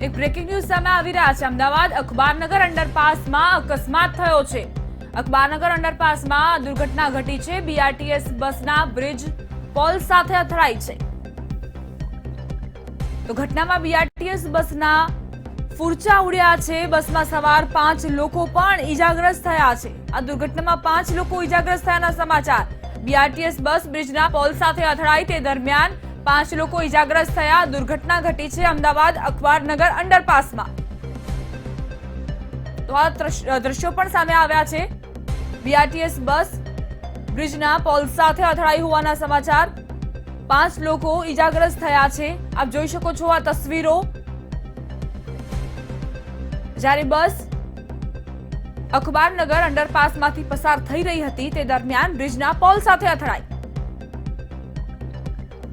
એક breaking news સામે આવી રહ્યા છે। અમદાવાદ અખબારનગર અંડરપાસમાં અકસ્માત થયો છે। અખબારનગર અંડરપાસમાં દુર્ઘટના ઘટી છે। બીઆરટીએસ બસના બ્રિજ પોલ સાથે અથડાઈ છે। તો ઘટનામાં બીઆરટીએસ બસના ફૂરચા ઉડ્યા છે। બસમાં સવાર 5 લોકો પણ ઈજાગ્રસ્ત થયા છે। આ દુર્ઘટનામાં 5 લોકો ઈજાગ્રસ્ત થયાના સમાચાર। બીઆરટીએસ બસ બ્રિજના પોલ સાથે અથડાઈ તે દરમિયાન 5 લોકો ઈજાગ્રસ્ત થયા। દુર્ઘટના ઘટી છે અમદાવાદ અખબારનગર અંડરપાસમાં। તો આ દ્રશ્યો પણ સામે આવ્યા છે। બીઆરટીએસ બસ બ્રિજના પોલ સાથે અથડાઈ હોવાના સમાચાર। 5 લોકો ઈજાગ્રસ્ત થયા છે। આપ જોઈ શકો છો આ તસવીરો। જ્યારે બસ અખબારનગર અંડરપાસમાંથી પસાર થઈ રહી હતી તે દરમિયાન બ્રિજના પોલ સાથે અથડાઈ।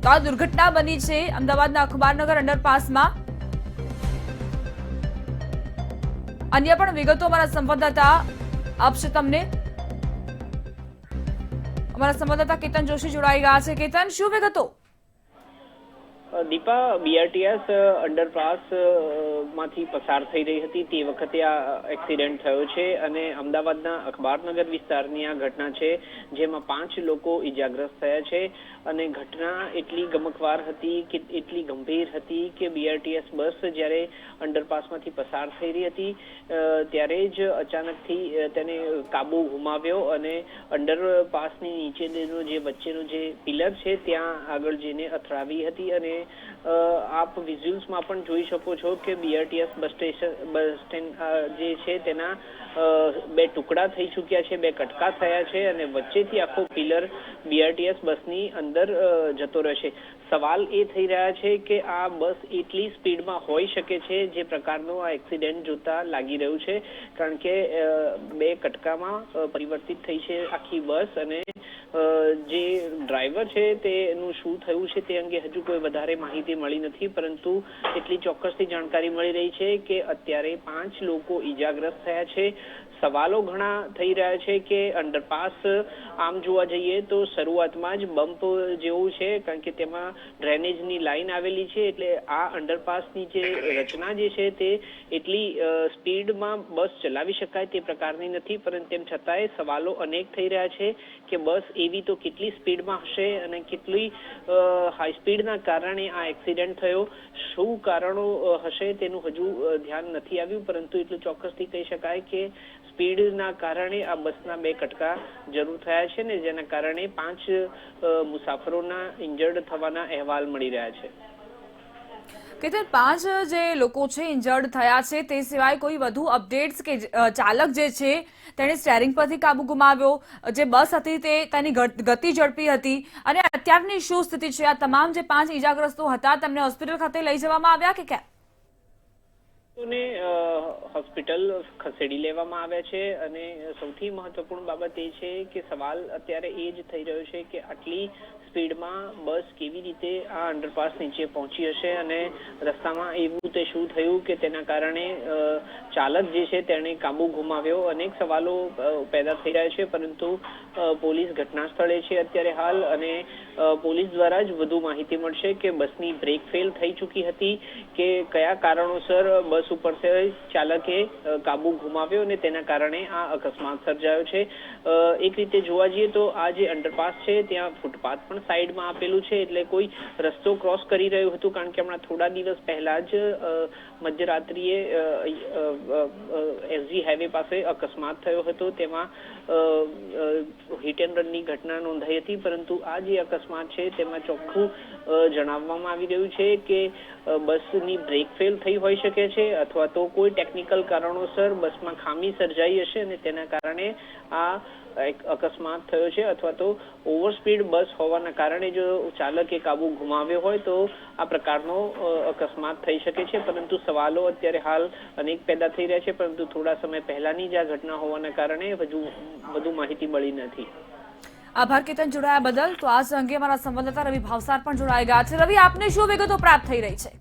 તો આ દુર્ઘટના બની છે અમદાવાદના અખબારનગર અંડરપાસમાં। અન્ય પણ વિગતો અમારા સંવાદદાતા આપશે તમને। અમારા સંવાદદાતા કેતન જોશી જોડાઈ ગયા છે। કેતન, શું વિગતો? દીપા, બીઆરટીએસ અંડરપાસ માંથી પસાર થઈ રહી હતી તે વખતે આ એક્સિડન્ટ થયો છે અને અમદાવાદના અખબારનગર વિસ્તારની આ ઘટના છે, જેમાં 5 લોકો ઈજાગ્રસ્ત થયા છે અને ઘટના એટલી ગમકવાર હતી કે એટલી ગંભીર હતી કે બીઆરટીએસ બસ જ્યારે અંડરપાસમાંથી પસાર થઈ રહી હતી ત્યારે જ અચાનકથી તેને કાબુ ગુમાવ્યો અને અંડરપાસની નીચેનો જે વચ્ચેનો જે પિલર છે ત્યાં આગળ જઈને અથડાવી હતી। અને આપ વિઝ્યુઅલ્સમાં પણ જોઈ શકો છો કે બીઆરટીએસ બસ સ્ટેન્ડ જે છે તેના 2 ટુકડા થઈ ચૂક્યા છે, 2 કટકા થયા છે અને વચ્ચેથી આખો પિલર બીઆરટીએસ બસની અંદર જતો રહેશે। સવાલ એ થઈ રહ્યા છે કે આ બસ એટલી સ્પીડમાં હોઈ શકે છે જે પ્રકારનો આ એક્સિડન્ટ જોતા લાગી રહ્યું છે, કારણ કે 2 કટકામાં પરિવર્તિત થઈ છે આખી બસ અને જે ડ્રાઈવર છે તેનું શું થયું છે તે અંગે હજુ કોઈ વધારે માહિતી મળી નથી, પરંતુ એટલી ચોક્કસથી જાણકારી મળી રહી છે કે અત્યારે 5 લોકો ઈજાગ્રસ્ત થયા છે। સવાલો ઘણા થઈ રહ્યા છે કે અંડરપાસ આમ જોવા જઈએ તો શરૂઆતમાં જ બમ્પ જેવું છે, કારણ કે તેમાં ડ્રેનેજની લાઈન આવેલી છે, એટલે આ અંડરપાસની જે રચના જે છે તે એટલી સ્પીડમાં બસ ચલાવી શકાય તે પ્રકારની નથી, પરંતુ તેમ છતાંય સવાલો અનેક થઈ રહ્યા છે કે બસ એવી તો કેટલી સ્પીડમાં હશે અને કેટલી હાઈ સ્પીડના કારણે આ એક્સિડન્ટ થયો। શું કારણો હશે તેનું હજુ ધ્યાન નથી આવ્યું, પરંતુ એટલું ચોક્કસથી કહી શકાય કે સ્પીડના કારણે આ બસના 2 કટકા જરૂર થયા છે ને જેના કારણે 5 મુસાફરોના ઇન્જર્ડ થવાના અહેવાલ મળી રહ્યા છે। કેતન, 5 જે લોકો છે ઇન્જર્ડ થયા છે તે સિવાય કોઈ વધુ અપડેટ્સ કે ચાલક જે છે તેણે સ્ટેરિંગ પરથી કાબુ ગુમાવ્યો, જે બસ હતી તે તેની ગતિ ઝડપી હતી અને અત્યારની શું સ્થિતિ છે? આ તમામ જે 5 ઈજાગ્રસ્તો હતા તેમને હોસ્પિટલ ખાતે લઈ જવામાં આવ્યા કે કેમ? હોસ્પિટલ ખસેડી લેવામાં આવ્યા છે અને સૌથી મહત્વપૂર્ણ બાબત એ છે કે સવાલ અત્યારે એ જ થઈ રહ્યો છે કે આટલી સ્પીડમાં બસ કેવી રીતે આ અંડરપાસ નીચે પહોંચી હશે અને રસ્તામાં એવું તે શું થયું કે તેના કારણે ચાલક જે છે તેણે કાબુ ગુમાવ્યો। અનેક સવાલો પેદા થઈ રહ્યા છે, પરંતુ પોલીસ ઘટના સ્થળે છે અત્યારે હાલ અને પોલીસ દ્વારા જ વધુ માહિતી મળશે કે બસની બ્રેક ફેલ થઈ ચૂકી હતી કે કયા કારણોસર બસ ઉપર ચાલકે કાબુ ગુમાવ્યો અને તેના કારણે આ અકસ્માત સર્જાયો છે। એક રીતે જોવા જઈએ તો આ જે અંડરપાસ છે ત્યાં ફૂટપાથ પણ સાઈડમાં આપેલું છે, એટલે કોઈ રસ્તો ક્રોસ કરી રહ્યું હતું, કારણ કે હમણાં થોડા દિવસ પહેલા જ મધ્યરાત્રિએ એસજી હાઈવે પાસે અકસ્માત થયો હતો, તેમાં હિટ એન્ડ રનની ઘટના નોંધાઈ હતી, પરંતુ આ જે અકસ્માત છે તેમાં ચોખ્ખું જણાવવામાં આવી રહ્યું છે કે બસની બ્રેક ફેલ થઈ હોઈ શકે છે અથવા તો કોઈ ટેકનિકલ કારણોસર બસમાં ખામી સર્જાઈ હશે અને તેના કારણે આ અકસ્માત થયો છે, અથવા તો ઓવર સ્પીડ બસ હોવાના કારણે જો ચાલકે કાબુ ગુમાવ્યો હોય તો આ પ્રકારનો અકસ્માત થઈ શકે છે। પરંતુ સવાલો અત્યારે હાલ અનેક પેદા થઈ રહ્યા છે, પરંતુ થોડા સમય પહેલાની જ આ ઘટના હોવાના કારણે વધુ માહિતી મળી નથી। આભાર કેતન, જોડાયા બદલ। તો આ અંગે અમારા સંવાદદાતા રવિ ભાવસાર પણ જોડાઈ ગયા છે। રવિ, આપને શું વિગતો પ્રાપ્ત થઈ રહી છે?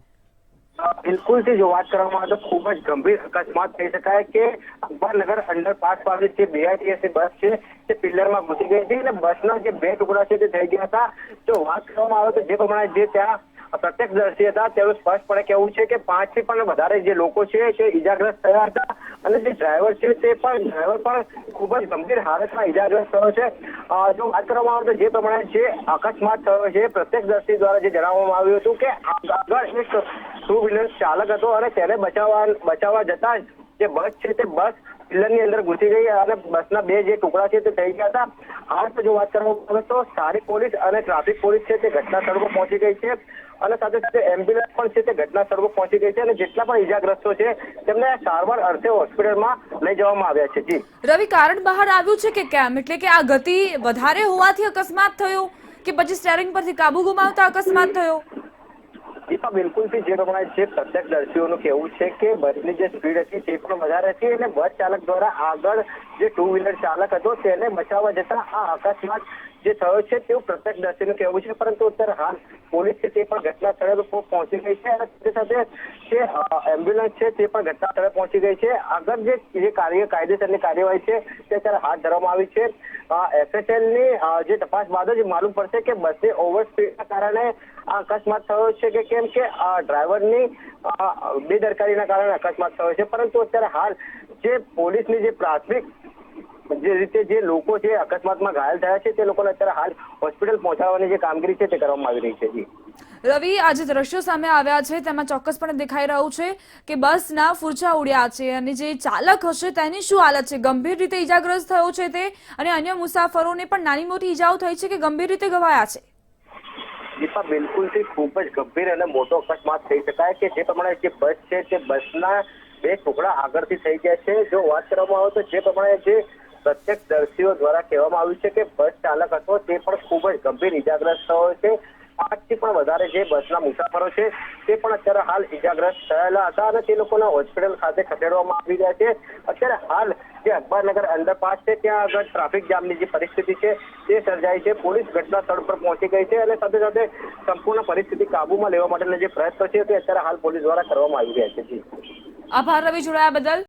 બિલકુલ થી જો વાત કરવામાં આવે તો ખૂબ જ ગંભીર અકસ્માત થઈ શકાય કે અખબારનગર અંડરપાસ પાસે જે બીઆરટીએસ બસ છે તે પિલ્લરમાં ઘૂસી ગઈ હતી અને બસના જે 2 ટુકડા છે તે થઈ ગયા હતા। જો વાત કરવામાં આવે તો જે પ્રમાણે જે ત્યાં પ્રત્યક્ષદર્શી હતા તેનું સ્પષ્ટપણે કહેવું છે કે 5 થી પણ વધારે જે લોકો છે તે ઈજાગ્રસ્ત થયા હતા અને જે ડ્રાઈવર છે તે પણ ખૂબ જ ગંભીર હાલતમાં ઈજાગ્રસ્ત થયો છે। જો વાત કરવામાં આવે તો જે પ્રમાણે જે અકસ્માત થયો છે પ્રત્યક્ષદર્શી દ્વારા જે જણાવવામાં આવ્યું હતું કે આગળ એક 2 વ્હીલર ચાલક હતો અને તેને બચાવવા જતા જે બસ છે તે બસ પિલ્લરની અંદર ઘૂસી ગઈ અને બસના 2 જે ટુકડા છે તે થઈ ગયા હતા। હાલ જો વાત કરવામાં આવે તો સ્થાનિક પોલીસ અને ટ્રાફિક પોલીસ છે તે ઘટના સ્થળ પર પહોંચી ગઈ છે અને સાથે સાથે એમ્બ્યુલન્સ પણ છે તે ઘટના સ્થળ પર પહોંચી ગઈ છે અને જેટલા પણ ઈજાગ્રસ્તો છે તેમને સારવાર અર્થે હોસ્પિટલમાં લઈ જવામાં આવ્યા છે। જી રવિ, કારણ બહાર આવ્યું છે કે કેમ? એટલે કે આ ગતિ વધારે હોવાથી અકસ્માત થયો કે પછી સ્ટીયરિંગ પરથી કાબુ ગુમાવતા અકસ્માત થયો? દીપા, બિલકુલથી જે પ્રમાણે જે પ્રત્યક્ષદર્શીઓનું કહેવું છે કે બસની જે સ્પીડ હતી તે પણ વધારે હતી અને બસ ચાલક દ્વારા આગળ જે 2 વ્હીલર ચાલક હતો તેને બચાવવા જતા આ અકસ્માત જે થયો છે તેવું પ્રત્યક્ષદર્શીનું કહેવું છે। પરંતુ અત્યારે હાલ પોલીસ છે તે પણ ઘટના સ્થળે પહોંચી ગઈ છે અને સાથે સાથે જે એમ્બ્યુલન્સ છે તે પણ ઘટના સ્થળે પહોંચી ગઈ છે। આગળ જે કાયદેસરની કાર્યવાહી છે તે અત્યારે હાથ ધરવામાં આવી છે। FSLની જે તપાસ બાદ જ માલુમ પડશે કે બસની ઓવરસ્પીડના કારણે આ અકસ્માત થયો છે કે કેમ કે ડ્રાઈવરની બેદરકારીના કારણે અકસ્માત થયો છે। પરંતુ અત્યારે હાલ જે પોલીસની જે પ્રાથમિક જે રીતે જે લોકો છે અકસ્માતમાં ઘાયલ થયા છે તે લોકોને અત્યારે હાલ હોસ્પિટલ પહોંચાડવાની જે કામગીરી છે તે કરવામાં આવી રહી છે। જી રવિ, આજે દ્રશ્યો સામે આવ્યા છે તેમાં ચોક્કસપણે દેખાઈ રહ્યું છે કે બસના ફૂરચા ઉડ્યા છે અને જે ચાલક હશે તેની શું હાલત છે? ગંભીર રીતે ઈજાગ્રસ્ત થયો છે તે અને અન્ય મુસાફરોને પણ નાની મોટી ઈજાઓ થઈ છે કે ગંભીર રીતે ઘવાયા છે? દીપા, બિલકુલથી ખૂબ જ ગંભીર અને મોટો અકસ્માત થઈ શકાય કે જે પ્રમાણે જે બસ છે તે બસના 2 ટુકડા આગળથી થઈ ગયા છે। જો વાત કરવામાં આવે તો જે પ્રમાણે જે પ્રત્યક્ષદર્શીઓ દ્વારા કહેવામાં આવ્યું છે કે બસ ચાલક હતો તે પણ ખૂબ જ ગંભીર ઈજાગ્રસ્ત થયો છે। 5 થી પણ વધારે જે બસના મુસાફરો છે તે પણ અત્યારે હાલ ઈજાગ્રસ્ત થયેલા હતા અને તે લોકોના હોસ્પિટલ ખાતે ખસેડવામાં આવી રહ્યા છે। અત્યારે હાલ જે અકબરનગર અંડરપાસ છે ત્યાં આગળ ટ્રાફિક જામની જે પરિસ્થિતિ છે તે સર્જાઈ છે। પોલીસ ઘટના સ્થળ પર પહોંચી ગઈ છે અને સાથે સાથે સંપૂર્ણ પરિસ્થિતિ કાબુમાં લેવા માટેના જે પ્રયત્નો છે તે અત્યારે હાલ પોલીસ દ્વારા કરવામાં આવી રહ્યા છે। જી આભાર રવિ, જોડાયા બદલ।